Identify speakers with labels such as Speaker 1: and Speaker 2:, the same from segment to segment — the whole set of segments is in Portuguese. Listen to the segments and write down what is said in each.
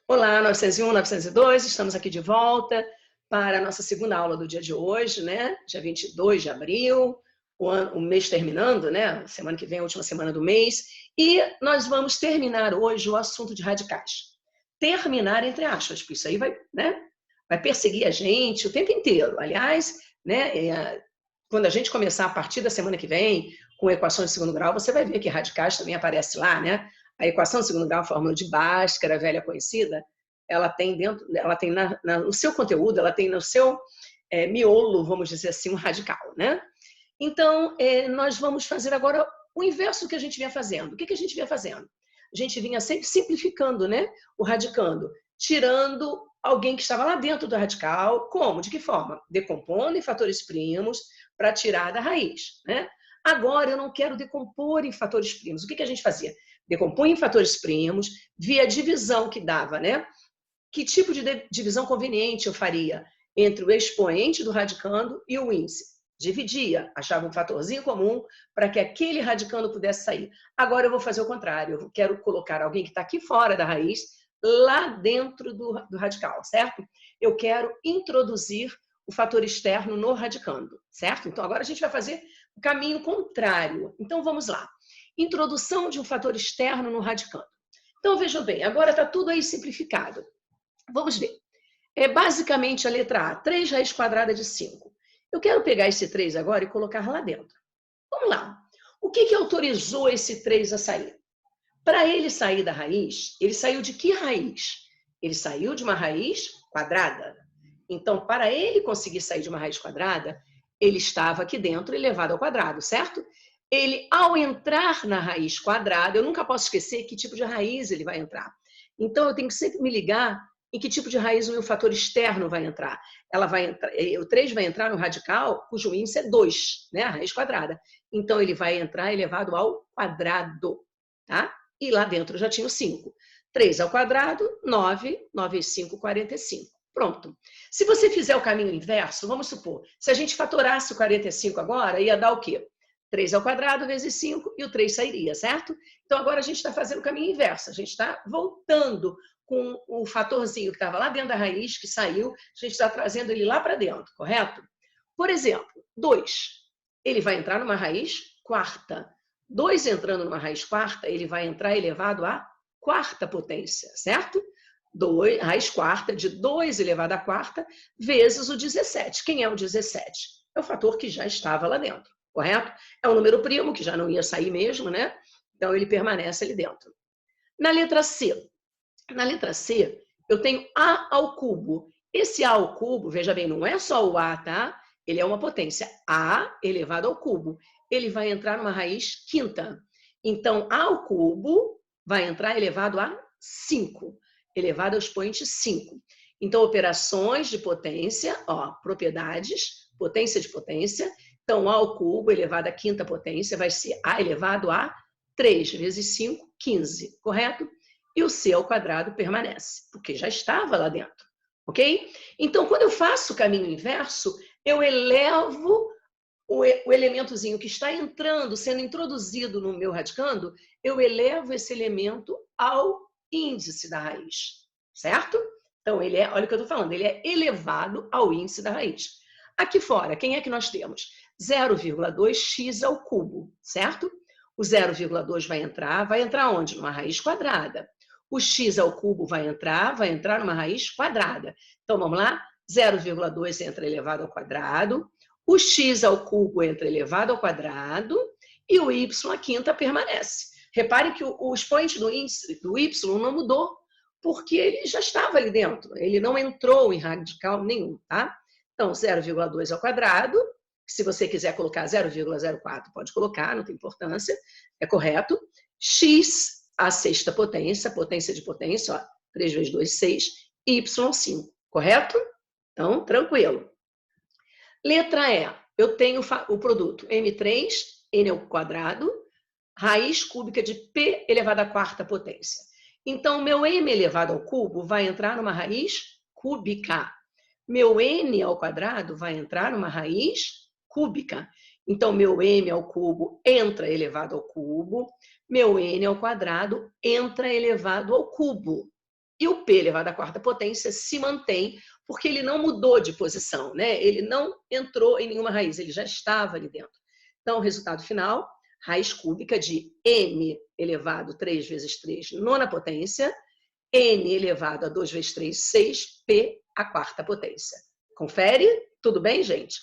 Speaker 1: Olá, 901, 902, estamos aqui de volta para a nossa segunda aula do dia de hoje, né? Dia 22 de abril, o mês terminando, né? Semana que vem, a última semana do mês. E nós vamos terminar hoje o assunto de radicais. Terminar entre aspas, porque isso aí vai, né? Vai perseguir a gente o tempo inteiro. Aliás, né? Quando a gente começar a partir da semana que vem com equações de segundo grau, você vai ver que radicais também aparece lá, né? A equação de segundo grau, a fórmula de Bhaskara, velha conhecida, ela tem dentro, ela tem no seu conteúdo, ela tem no seu miolo, vamos dizer assim, um radical, né? Então, nós vamos fazer agora o inverso do que a gente vinha fazendo. O que a gente vinha fazendo? A gente vinha sempre simplificando, né? O radicando, tirando alguém que estava lá dentro do radical. Como? De que forma? Decompondo em fatores primos para tirar da raiz, né? Agora, eu não quero decompor em fatores primos. O que a gente fazia? Decompunha em fatores primos, via divisão que dava, né? Que tipo de divisão conveniente eu faria entre o expoente do radicando e o índice? Dividia, achava um fatorzinho comum para que aquele radicando pudesse sair. Agora eu vou fazer o contrário, eu quero colocar alguém que está aqui fora da raiz, lá dentro do radical, certo? Eu quero introduzir o fator externo no radicando, certo? Então agora a gente vai fazer o caminho contrário. Então vamos lá. Introdução de um fator externo no radicando. Então vejam bem, agora está tudo aí simplificado. Vamos ver. É basicamente a letra A, 3 raiz quadrada de 5. Eu quero pegar esse 3 agora e colocar lá dentro. Vamos lá. O que autorizou esse 3 a sair? Para ele sair da raiz, ele saiu de que raiz? Ele saiu de uma raiz quadrada. Então, para ele conseguir sair de uma raiz quadrada, ele estava aqui dentro elevado ao quadrado, certo? Ele, ao entrar na raiz quadrada, eu nunca posso esquecer que tipo de raiz ele vai entrar. Então, eu tenho que sempre me ligar em que tipo de raiz o meu fator externo vai entrar. Ela vai entrar, o 3 vai entrar no radical, cujo índice é 2, né? A raiz quadrada. Então, ele vai entrar elevado ao quadrado, tá? E lá dentro eu já tinha o 5. 3 ao quadrado, 9, 9 vezes 5, 45. Pronto. Se você fizer o caminho inverso, vamos supor, se a gente fatorasse o 45 agora, ia dar o quê? 3 ao quadrado vezes 5 e o 3 sairia, certo? Então agora a gente está fazendo o caminho inverso, a gente está voltando com o fatorzinho que estava lá dentro da raiz, que saiu, a gente está trazendo ele lá para dentro, correto? Por exemplo, 2, ele vai entrar numa raiz quarta. 2 entrando numa raiz quarta, ele vai entrar elevado à quarta potência, certo? 2, raiz quarta de 2 elevado à quarta vezes o 17. Quem é o 17? É o fator que já estava lá dentro, correto? É um número primo, que já não ia sair mesmo, né? Então, ele permanece ali dentro. Na letra C, eu tenho A ao cubo. Esse A ao cubo, veja bem, não é só o A, tá? Ele é uma potência A elevado ao cubo. Ele vai entrar numa raiz quinta. Então, A ao cubo vai entrar elevado a 5, elevado ao expoente 5. Então, operações de potência, ó, propriedades, potência de potência. Então, A ao cubo elevado à quinta potência vai ser A elevado a 3 vezes 5, 15, correto? E o C ao quadrado permanece, porque já estava lá dentro, ok? Então, quando eu faço o caminho inverso, eu elevo o elementozinho que está entrando, sendo introduzido no meu radicando, eu elevo esse elemento ao índice da raiz, certo? Então, ele é, olha o que eu estou falando, ele é elevado ao índice da raiz. Aqui fora, quem é que nós temos? 0,2x ao cubo, certo? O 0,2 vai entrar onde? Numa raiz quadrada. O x ao cubo vai entrar numa raiz quadrada. Então, vamos lá? 0,2 entra elevado ao quadrado, o x ao cubo entra elevado ao quadrado e o y à quinta permanece. Repare que o expoente do índice do y não mudou, porque ele já estava ali dentro, ele não entrou em radical nenhum, tá? Então, 0,2 ao quadrado, se você quiser colocar 0,04, pode colocar, não tem importância, é correto. X à sexta potência, potência de potência, ó, 3 vezes 2, 6, y 5, correto? Então, tranquilo. Letra E, eu tenho o produto M3, N ao quadrado, raiz cúbica de P elevado à quarta potência. Então, meu M elevado ao cubo vai entrar numa raiz cúbica. Meu N ao quadrado vai entrar numa raiz cúbica. Então, meu M ao cubo entra elevado ao cubo, meu N ao quadrado entra elevado ao cubo. E o P elevado à quarta potência se mantém, porque ele não mudou de posição, né? Ele não entrou em nenhuma raiz, ele já estava ali dentro. Então, o resultado final, raiz cúbica de m elevado a 3 vezes 3, nona potência, n elevado a 2 vezes 3, 6p à quarta potência. Confere? Tudo bem, gente?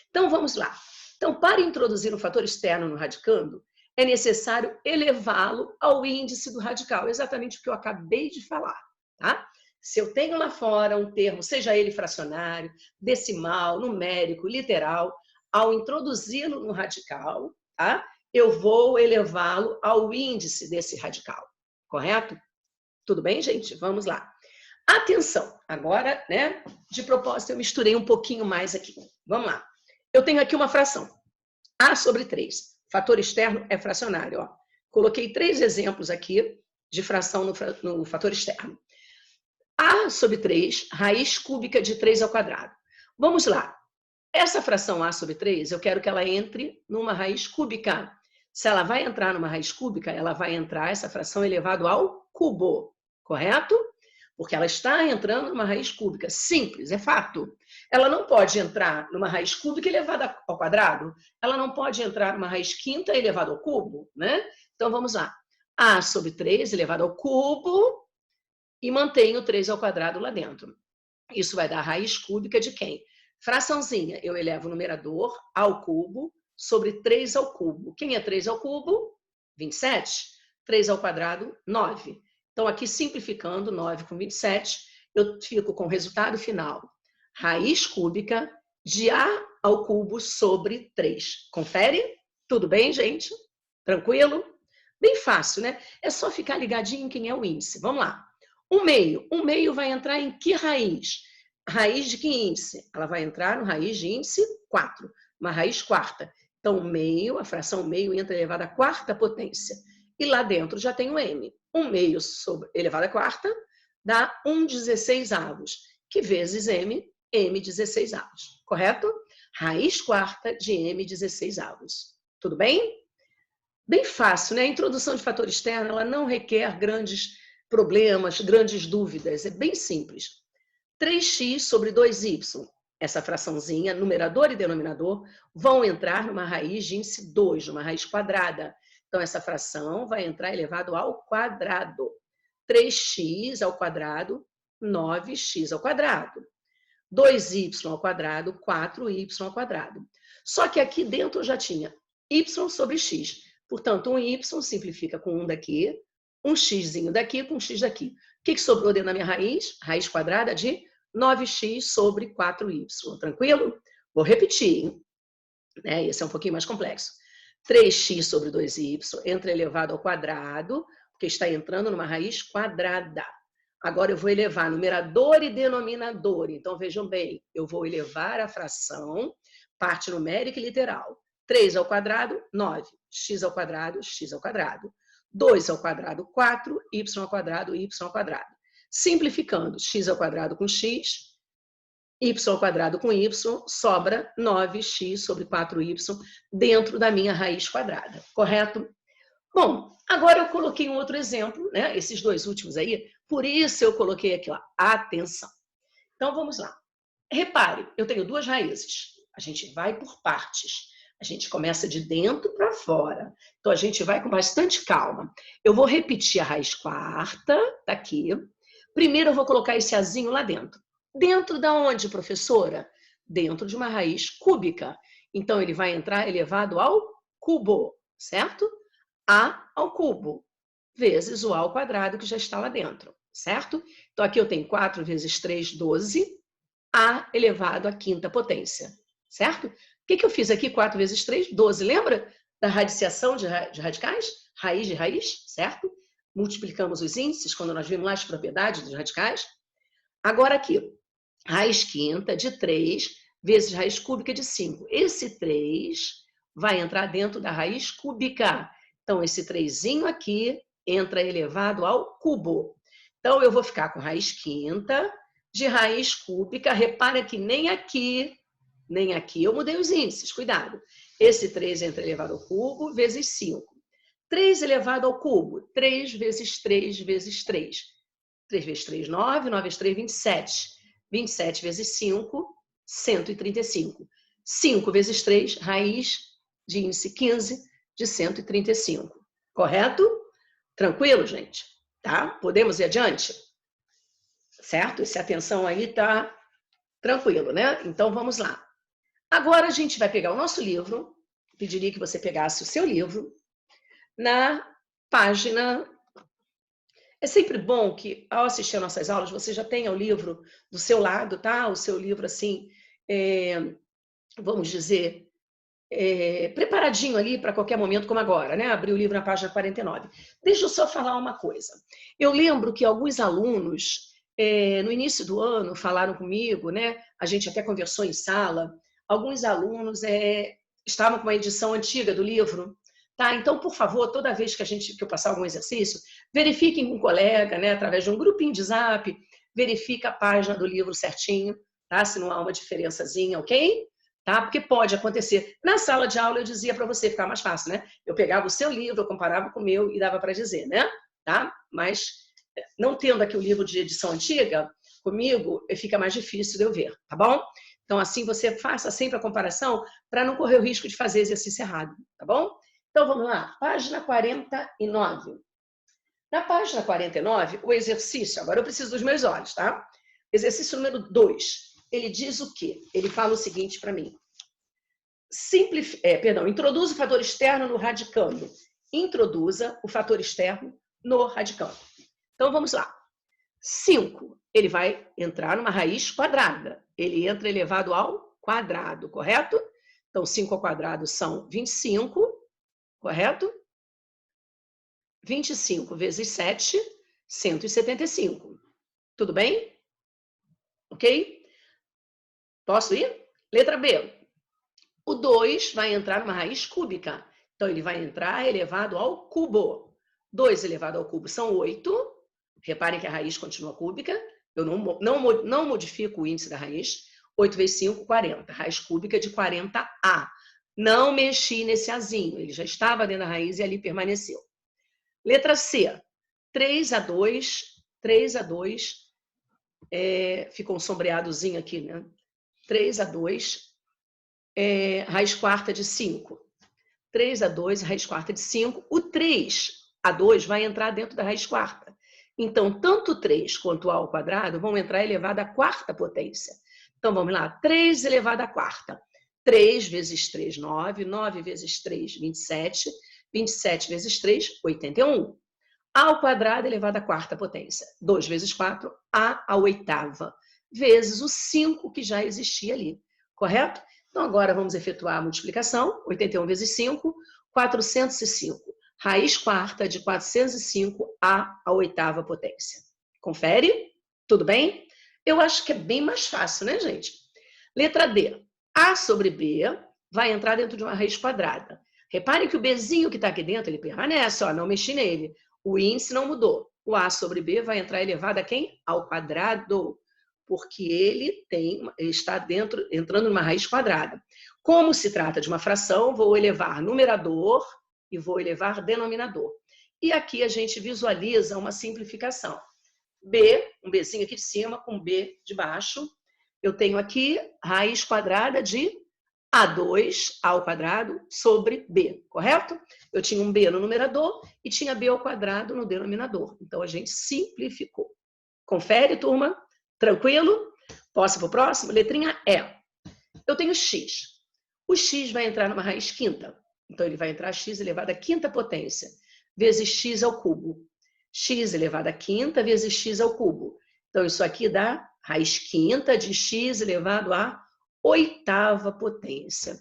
Speaker 1: Então, vamos lá. Então, para introduzir um fator externo no radicando, é necessário elevá-lo ao índice do radical, exatamente o que eu acabei de falar. Tá? Se eu tenho lá fora um termo, seja ele fracionário, decimal, numérico, literal, ao introduzi-lo no radical, tá? Eu vou elevá-lo ao índice desse radical, correto? Tudo bem, gente? Vamos lá. Atenção, agora, né? De propósito, eu misturei um pouquinho mais aqui. Vamos lá. Eu tenho aqui uma fração, A sobre 3. Fator externo é fracionário. Ó. Coloquei 3 exemplos aqui de fração no fator externo. A sobre 3, raiz cúbica de 3 ao quadrado. Vamos lá. Essa fração A sobre 3, eu quero que ela entre numa raiz cúbica. Se ela vai entrar numa raiz cúbica, ela vai entrar, essa fração elevado ao cubo, correto? Porque ela está entrando numa raiz cúbica. Simples, é fato. Ela não pode entrar numa raiz cúbica elevada ao quadrado. Ela não pode entrar numa raiz quinta elevada ao cubo, né? Então, vamos lá. A sobre 3 elevado ao cubo e mantenho 3 ao quadrado lá dentro. Isso vai dar raiz cúbica de quem? Fraçãozinha, eu elevo o numerador ao cubo sobre 3 ao cubo. Quem é 3 ao cubo? 27. 3 ao quadrado, 9. Então, aqui simplificando, 9 com 27, eu fico com o resultado final. Raiz cúbica de A ao cubo sobre 3. Confere? Tudo bem, gente? Tranquilo? Bem fácil, né? É só ficar ligadinho em quem é o índice. Vamos lá. Um meio vai entrar em que raiz? Raiz de que índice? Ela vai entrar no raiz de índice 4, uma raiz quarta. Então, o meio, a fração meio entra elevada à quarta potência. E lá dentro já tem o m. 1 meio sobre elevado à quarta dá 1/16, que vezes m, m/16. Correto? Raiz quarta de m/16. Tudo bem? Bem fácil, né? A introdução de fator externo, ela não requer grandes problemas, grandes dúvidas. É bem simples. 3x sobre 2y. Essa fraçãozinha, numerador e denominador, vão entrar numa raiz de índice 2, numa raiz quadrada. Então, essa fração vai entrar elevado ao quadrado. 3x ao quadrado, 9x ao quadrado. 2y ao quadrado, 4y ao quadrado. Só que aqui dentro eu já tinha y sobre x. Portanto, um y simplifica com 1 daqui, um xzinho daqui com um x daqui. O que sobrou dentro da minha raiz? Raiz quadrada de 9x sobre 4y. Tranquilo? Vou repetir, hein? Esse é um pouquinho mais complexo. 3x sobre 2y entra elevado ao quadrado, porque está entrando numa raiz quadrada. Agora eu vou elevar numerador e denominador. Então, vejam bem, eu vou elevar a fração, parte numérica e literal. 3 ao quadrado, 9. X ao quadrado, x ao quadrado. 2 ao quadrado, 4. Y ao quadrado, y ao quadrado. Simplificando, x ao quadrado com x, y ao quadrado com y, sobra 9x sobre 4y dentro da minha raiz quadrada. Correto? Bom, agora eu coloquei um outro exemplo, né? Esses dois últimos aí, por isso eu coloquei aqui, ó, atenção. Então, vamos lá. Repare, eu tenho duas raízes. A gente vai por partes. A gente começa de dentro para fora. Então, a gente vai com bastante calma. Eu vou repetir a raiz quarta, tá aqui. Primeiro, eu vou colocar esse azinho lá dentro. Dentro da onde, professora? Dentro de uma raiz cúbica. Então, ele vai entrar elevado ao cubo, certo? A ao cubo, vezes o A ao quadrado, que já está lá dentro, certo? Então, aqui eu tenho 4 vezes 3, 12, A elevado à quinta potência, certo? O que eu fiz aqui? 4 vezes 3, 12. Lembra da radiciação de radicais? Raiz de raiz, certo? Multiplicamos os índices quando nós vimos lá as propriedades dos radicais. Agora aqui, raiz quinta de 3 vezes raiz cúbica de 5. Esse 3 vai entrar dentro da raiz cúbica. Então, esse 3zinho aqui entra elevado ao cubo. Então, eu vou ficar com raiz quinta de raiz cúbica. Repara que nem aqui eu mudei os índices, cuidado. Esse 3 entra elevado ao cubo vezes 5. 3 elevado ao cubo, 3 vezes 3 vezes 3. 3 vezes 3, 9. 9 vezes 3, 27. 27 vezes 5, 135. 5 vezes 3, raiz de índice 15 de 135. Correto? Tranquilo, gente? Tá? Podemos ir adiante? Certo? Essa atenção aí tá tranquilo, né? Então, vamos lá. Agora, a gente vai pegar o nosso livro. Pediria que você pegasse o seu livro na página... É sempre bom que, ao assistir a nossas aulas, você já tenha o livro do seu lado, tá? O seu livro, assim, vamos dizer, preparadinho ali para qualquer momento, como agora, né? Abrir o livro na página 49. Deixa eu só falar uma coisa. Eu lembro que alguns alunos, no início do ano, falaram comigo, né? A gente até conversou em sala. Alguns alunos estavam com uma edição antiga do livro. Tá? Então, por favor, toda vez que eu passar algum exercício, verifiquem com um colega, né, através de um grupinho de zap, verifique a página do livro certinho, tá? Se não há uma diferençazinha, ok? Tá? Porque pode acontecer. Na sala de aula eu dizia para você ficar mais fácil, né? Eu pegava o seu livro, eu comparava com o meu e dava para dizer, né? Tá? Mas não tendo aqui o livro de edição antiga, comigo fica mais difícil de eu ver, tá bom? Então, assim, você faça sempre a comparação para não correr o risco de fazer exercício errado, tá bom? Então, vamos lá, página 49. Na página 49, o exercício, agora eu preciso dos meus olhos, tá? Exercício número 2, ele diz o quê? Ele fala o seguinte para mim. Introduza o fator externo no radicando. Introduza o fator externo no radicando. Então, vamos lá. 5, ele vai entrar numa raiz quadrada. Ele entra elevado ao quadrado, correto? Então, 5 ao quadrado são 25, correto? 25 vezes 7, 175. Tudo bem? Ok? Posso ir? Letra B. O 2 vai entrar numa raiz cúbica. Então, ele vai entrar elevado ao cubo. 2 elevado ao cubo são 8. Reparem que a raiz continua cúbica. Eu não modifico o índice da raiz. 8 vezes 5, 40. Raiz cúbica de 40A. Não mexi nesse azinho. Ele já estava dentro da raiz e ali permaneceu. Letra C. 3 a 2. 3 a 2. Ficou um sombreadozinho aqui, né? 3 a 2. Raiz quarta de 5. 3 a 2, raiz quarta de 5. O 3 a 2 vai entrar dentro da raiz quarta. Então, tanto o 3 quanto o a ao quadrado vão entrar elevado à quarta potência. Então, vamos lá. 3 elevado à quarta. 3 vezes 3, 9. 9 vezes 3, 27. 27 vezes 3, 81. A ao quadrado elevado à quarta potência. 2 vezes 4, a à oitava. Vezes o 5 que já existia ali. Correto? Então, agora vamos efetuar a multiplicação. 81 vezes 5, 405. Raiz quarta de 405 a à oitava potência. Confere? Tudo bem? Eu acho que é bem mais fácil, né, gente? Letra D. A sobre B vai entrar dentro de uma raiz quadrada. Reparem que o Bzinho que está aqui dentro, ele permanece, ó, não mexi nele. O índice não mudou. O A sobre B vai entrar elevado a quem? Ao quadrado. Porque ele está entrando numa raiz quadrada. Como se trata de uma fração, vou elevar numerador e vou elevar denominador. E aqui a gente visualiza uma simplificação. B, um Bzinho aqui de cima com B de baixo. Eu tenho aqui raiz quadrada de A2 ao quadrado sobre B, correto? Eu tinha um B no numerador e tinha B ao quadrado no denominador. Então, a gente simplificou. Confere, turma? Tranquilo? Posso para o próximo? Letrinha E. Eu tenho X. O X vai entrar numa raiz quinta. Então, ele vai entrar X elevado à quinta potência, vezes X ao cubo. X elevado à quinta vezes X ao cubo. Então, isso aqui dá raiz quinta de X elevado à oitava potência.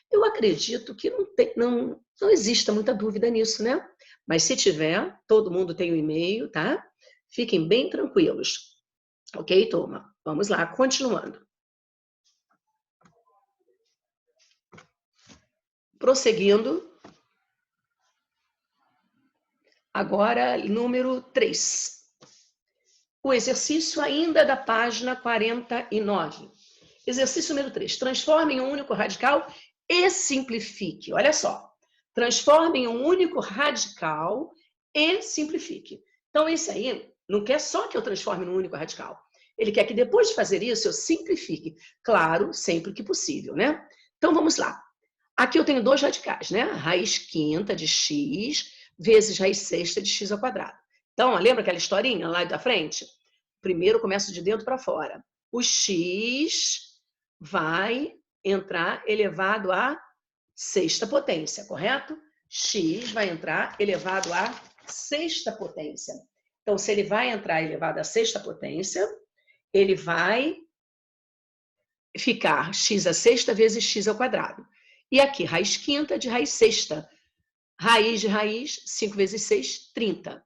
Speaker 1: Eu acredito que não exista muita dúvida nisso, né? Mas se tiver, todo mundo tem o e-mail, tá? Fiquem bem tranquilos. Ok, turma? Vamos lá, continuando. Prosseguindo. Agora, número 3. O exercício ainda da página 49. Exercício número 3. Transforme em um único radical e simplifique. Olha só. Transforme em um único radical e simplifique. Então, esse aí não quer só que eu transforme num único radical. Ele quer que depois de fazer isso eu simplifique. Claro, sempre que possível, né? Então vamos lá. Aqui eu tenho dois radicais, né? Raiz quinta de x vezes raiz sexta de x ao quadrado. Então, lembra aquela historinha lá da frente? Primeiro eu começo de dentro para fora. O x vai entrar elevado à sexta potência, correto? X vai entrar elevado à sexta potência. Então, se ele vai entrar elevado à sexta potência, ele vai ficar x à sexta vezes x ao quadrado. E aqui, raiz quinta de raiz sexta. Raiz de raiz, 5 vezes 6, 30.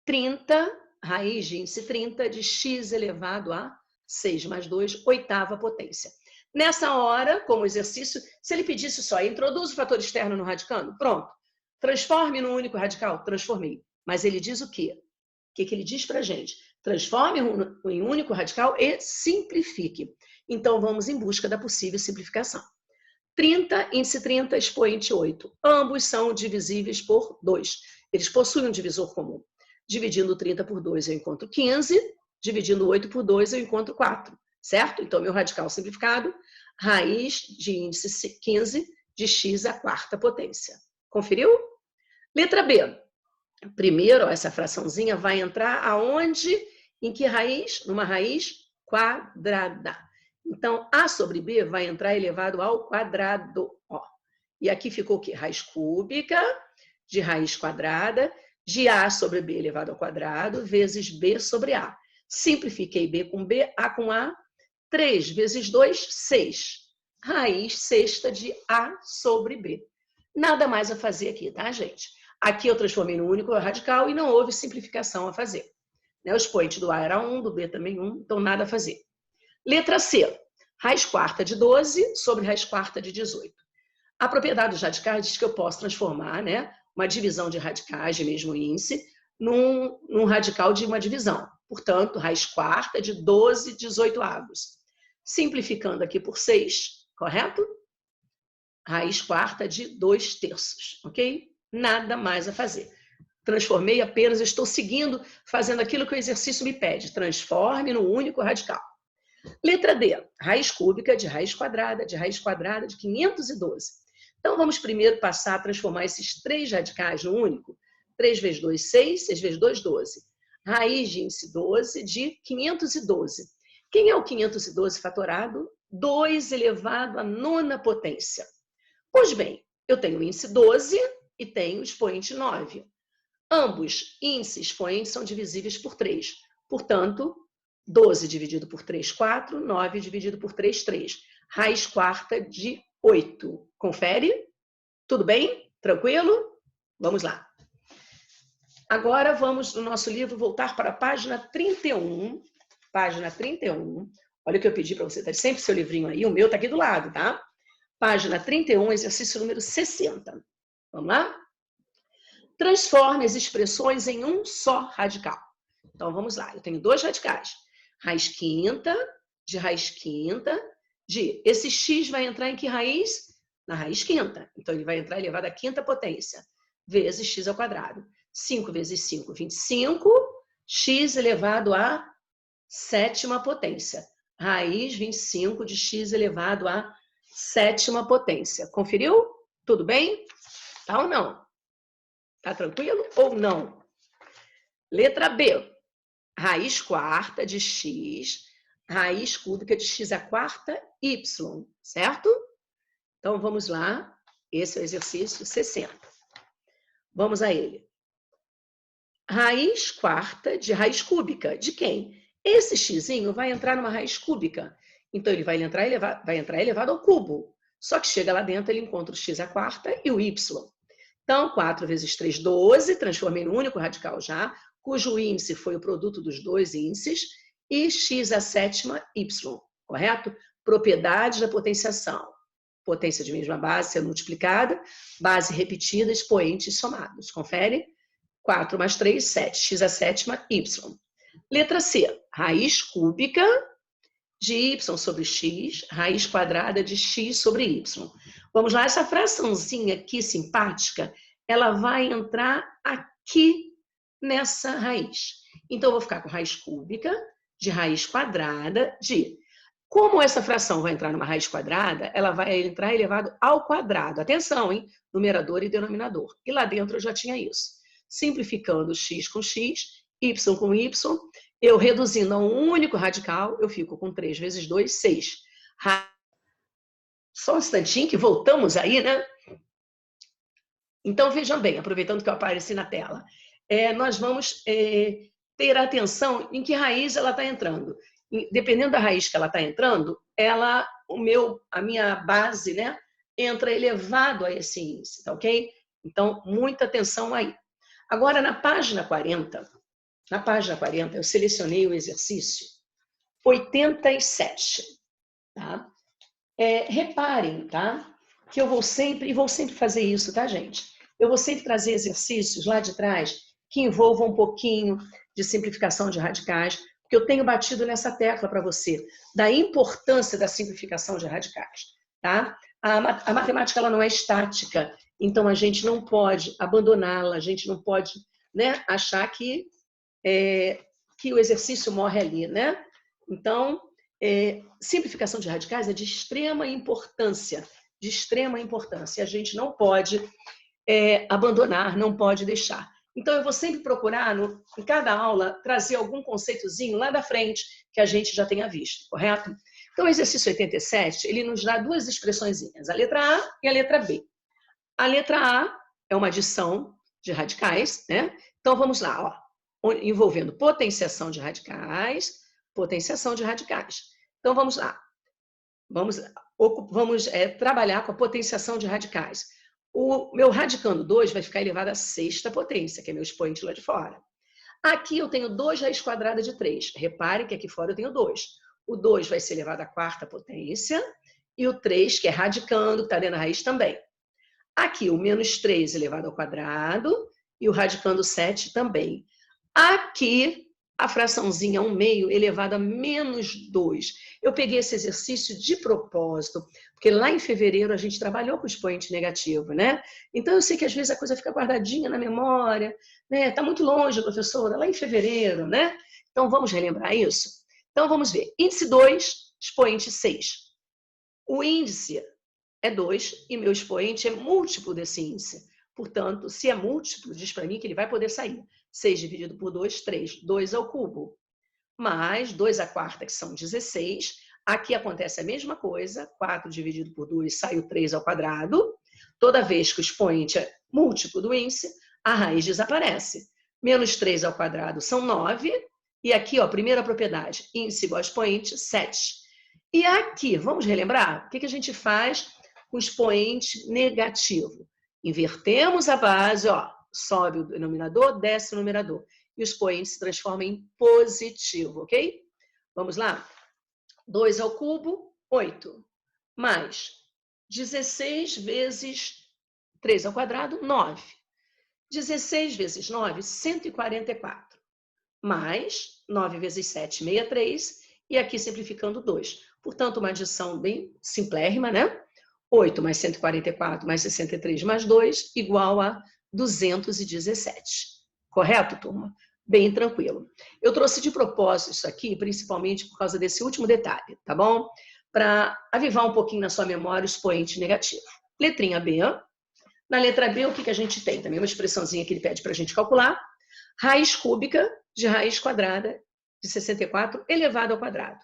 Speaker 1: 30, raiz de índice 30 de x elevado a 6 mais 2, oitava potência. Nessa hora, como exercício, se ele pedisse só, introduz o fator externo no radicando, pronto. Transforme num único radical, transformei. Mas ele diz o quê? O que ele diz para a gente? Transforme em um único radical e simplifique. Então, vamos em busca da possível simplificação. 30, índice 30, expoente 8. Ambos são divisíveis por 2. Eles possuem um divisor comum. Dividindo 30 por 2, eu encontro 15. Dividindo 8 por 2, eu encontro 4. Certo? Então, meu radical simplificado, raiz de índice 15 de x à quarta potência. Conferiu? Letra B. Primeiro, essa fraçãozinha vai entrar aonde? Em que raiz? Numa raiz quadrada. Então, A sobre B vai entrar elevado ao quadrado. Ó. E aqui ficou o quê? Raiz cúbica de raiz quadrada de A sobre B elevado ao quadrado vezes B sobre A. Simplifiquei B com B, A com A. 3 vezes 2, 6. Raiz sexta de A sobre B. Nada mais a fazer aqui, tá, gente? Aqui eu transformei no único radical e não houve simplificação a fazer. O expoente do A era 1, do B também 1, então nada a fazer. Letra C. Raiz quarta de 12 sobre raiz quarta de 18. A propriedade dos radicais diz que eu posso transformar, né, uma divisão de radicais de mesmo índice num radical de uma divisão. Portanto, raiz quarta de 12 18avos. Simplificando aqui por 6, correto? Raiz quarta de 2 terços, ok? Nada mais a fazer. Transformei apenas, estou seguindo, fazendo aquilo que o exercício me pede. Transforme no único radical. Letra D, raiz cúbica de raiz quadrada de 512. Então, vamos primeiro passar a transformar esses 3 radicais no único. 3 vezes 2, 6, 6 vezes 2, 12. Raiz de índice 12 de 512. Quem é o 512 fatorado? 2 elevado à nona potência. Pois bem, eu tenho o índice 12 e tenho o expoente 9. Ambos, índice e expoente, são divisíveis por 3. Portanto, 12 dividido por 3, 4. 9 dividido por 3, 3. Raiz quarta de 8. Confere? Tudo bem? Tranquilo? Vamos lá. Agora vamos, no nosso livro, voltar para a página 31. Página 31. Olha o que eu pedi para você. Tá sempre seu livrinho aí. O meu está aqui do lado, tá? Página 31, exercício número 60. Vamos lá? Transforme as expressões em um só radical. Então, vamos lá. Eu tenho 2 radicais. Raiz quinta de... Esse x vai entrar em que raiz? Na raiz quinta. Então, ele vai entrar elevado à quinta potência. Vezes x ao quadrado. 5 vezes 5, 25. X elevado à sétima potência. Raiz 25 de x elevado à sétima potência. Conferiu? Tudo bem? Tá ou não? Tá tranquilo ou não? Letra B. Raiz quarta de x, raiz cúbica de x à quarta, y. Certo? Então, vamos lá. Esse é o exercício 60. Vamos a ele. Raiz quarta de raiz cúbica. De quem? Esse xzinho vai entrar numa raiz cúbica. Então, ele vai entrar elevado ao cubo. Só que chega lá dentro, ele encontra o x à quarta e o y. Então, 4 vezes 3, 12. Transformei no único radical já, cujo índice foi o produto dos 2 índices, e x à sétima, y. Correto? Propriedades da potenciação. Potência de mesma base sendo multiplicada, base repetida, expoentes somados. Confere? 4 mais 3, 7. X à sétima, y. Letra C. Raiz cúbica de y sobre x, raiz quadrada de x sobre y. Vamos lá, essa fraçãozinha aqui, simpática, ela vai entrar aqui nessa raiz. Então, eu vou ficar com raiz cúbica de raiz quadrada de... Como essa fração vai entrar numa raiz quadrada, ela vai entrar elevado ao quadrado. Atenção, hein? Numerador e denominador. E lá dentro eu já tinha isso. Simplificando x com x, y com y, eu reduzindo a um único radical, eu fico com 3 vezes 2, 6. Só um instantinho que voltamos aí, né? Então, vejam bem, aproveitando que eu apareci na tela. Nós vamos ter atenção em que raiz ela está entrando. Dependendo da raiz que ela está entrando, a minha base, né, entra elevado a esse índice, tá ok? Então, muita atenção aí. Agora, na página 40, eu selecionei o exercício 87, tá? Reparem, tá? Que eu vou sempre fazer isso, tá, gente? Eu vou sempre trazer exercícios lá de trás que envolvam um pouquinho de simplificação de radicais, porque eu tenho batido nessa tecla para você, da importância da simplificação de radicais, tá? A matemática ela não é estática, então a gente não pode abandoná-la, a gente não pode, né, achar que o exercício morre ali, né? Então, simplificação de radicais é de extrema importância, a gente não pode abandonar, não pode deixar. Então, eu vou sempre procurar, em cada aula, trazer algum conceitozinho lá da frente que a gente já tenha visto, correto? Então, o exercício 87, ele nos dá duas expressõezinhas, a letra A e a letra B. A letra A é uma adição de radicais, né? Então, vamos lá, ó, envolvendo potenciação de radicais. Então, vamos lá. Vamos trabalhar com a potenciação de radicais. O meu radicando 2 vai ficar elevado à sexta potência, que é meu expoente lá de fora. Aqui eu tenho 2 raiz quadrada de 3. Repare que aqui fora eu tenho 2. O 2 vai ser elevado à quarta potência e o 3, que é radicando, que está dentro da raiz também. Aqui o menos 3 elevado ao quadrado e o radicando 7 também. Aqui a fraçãozinha 1/2 elevado a menos 2. Eu peguei esse exercício de propósito, porque lá em fevereiro a gente trabalhou com expoente negativo, né? Então eu sei que às vezes a coisa fica guardadinha na memória, né? Tá muito longe, professora, lá em fevereiro, né? Então vamos relembrar isso? Então vamos ver. Índice 2, expoente 6. O índice é 2 e meu expoente é múltiplo desse índice. Portanto, se é múltiplo, diz para mim que ele vai poder sair. 6 dividido por 2, 3. 2 ao cubo. Mais 2 à quarta, que são 16. Aqui acontece a mesma coisa. 4 dividido por 2, sai o 3 ao quadrado. Toda vez que o expoente é múltiplo do índice, a raiz desaparece. Menos 3 ao quadrado são 9. E aqui, ó, primeira propriedade, índice igual a expoente, 7. E aqui, vamos relembrar? O que a gente faz com expoente negativo? Invertemos a base, ó, sobe o denominador, desce o numerador. E o expoente se transforma em positivo, ok? Vamos lá? 2 ao cubo, 8. Mais 16 vezes 3 ao quadrado, 9. 16 vezes 9, 144. Mais 9 vezes 7, 63. E aqui simplificando 2. Portanto, uma adição bem simplérrima, né? 8 mais 144 mais 63 mais 2 igual a 217. Correto, turma? Bem tranquilo. Eu trouxe de propósito isso aqui, principalmente por causa desse último detalhe, tá bom? Para avivar um pouquinho na sua memória o expoente negativo. Letrinha B. Na letra B, o que a gente tem? Também uma expressãozinha que ele pede para a gente calcular. Raiz cúbica de raiz quadrada de 64 elevado ao quadrado.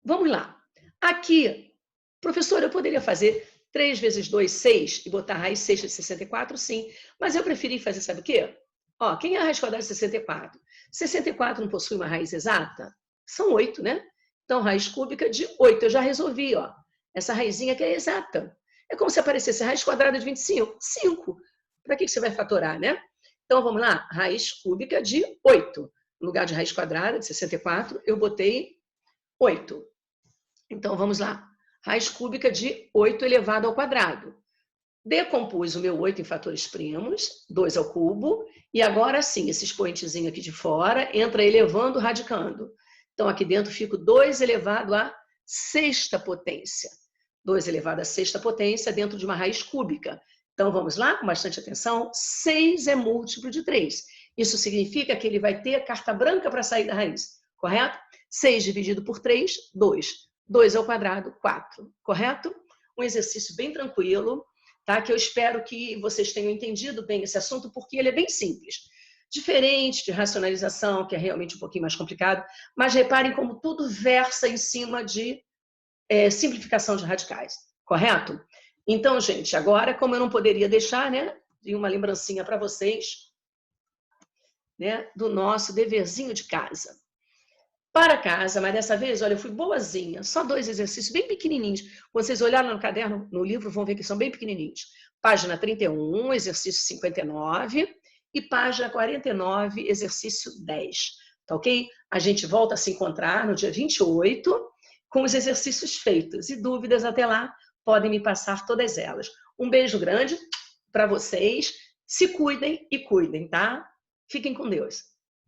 Speaker 1: Vamos lá. Aqui, professor, eu poderia fazer 3 vezes 2, 6 e botar a raiz sexta de 64? Sim. Mas eu preferi fazer, sabe o quê? Ó, quem é a raiz quadrada de 64? 64 não possui uma raiz exata? São 8, né? Então, raiz cúbica de 8. Eu já resolvi, ó. Essa raizinha que é exata. É como se aparecesse a raiz quadrada de 25. 5. Para que você vai fatorar, né? Então, vamos lá. Raiz cúbica de 8. No lugar de raiz quadrada de 64, eu botei 8. Então, vamos lá. Raiz cúbica de 8 elevado ao quadrado. Decompus o meu 8 em fatores primos, 2 ao cubo, e agora sim, esse expoentezinho aqui de fora entra elevando, radicando. Então, aqui dentro fica 2 elevado à sexta potência. 2 elevado à sexta potência dentro de uma raiz cúbica. Então, vamos lá, com bastante atenção. 6 é múltiplo de 3. Isso significa que ele vai ter carta branca para sair da raiz, correto? 6 dividido por 3, 2. 2 ao quadrado, 4, correto? Um exercício bem tranquilo, tá? Que eu espero que vocês tenham entendido bem esse assunto, porque ele é bem simples. Diferente de racionalização, que é realmente um pouquinho mais complicado, mas reparem como tudo versa em cima de simplificação de radicais, correto? Então, gente, agora, como eu não poderia deixar, né, de uma lembrancinha para vocês, né, do nosso deverzinho de casa. Para casa, mas dessa vez, olha, eu fui boazinha, só 2 exercícios bem pequenininhos. Quando vocês olharem no caderno, no livro, vão ver que são bem pequenininhos. Página 31, exercício 59, e página 49, exercício 10. Tá ok? A gente volta a se encontrar no dia 28, com os exercícios feitos. E dúvidas até lá, podem me passar todas elas. Um beijo grande para vocês. Se cuidem e cuidem, tá? Fiquem com Deus.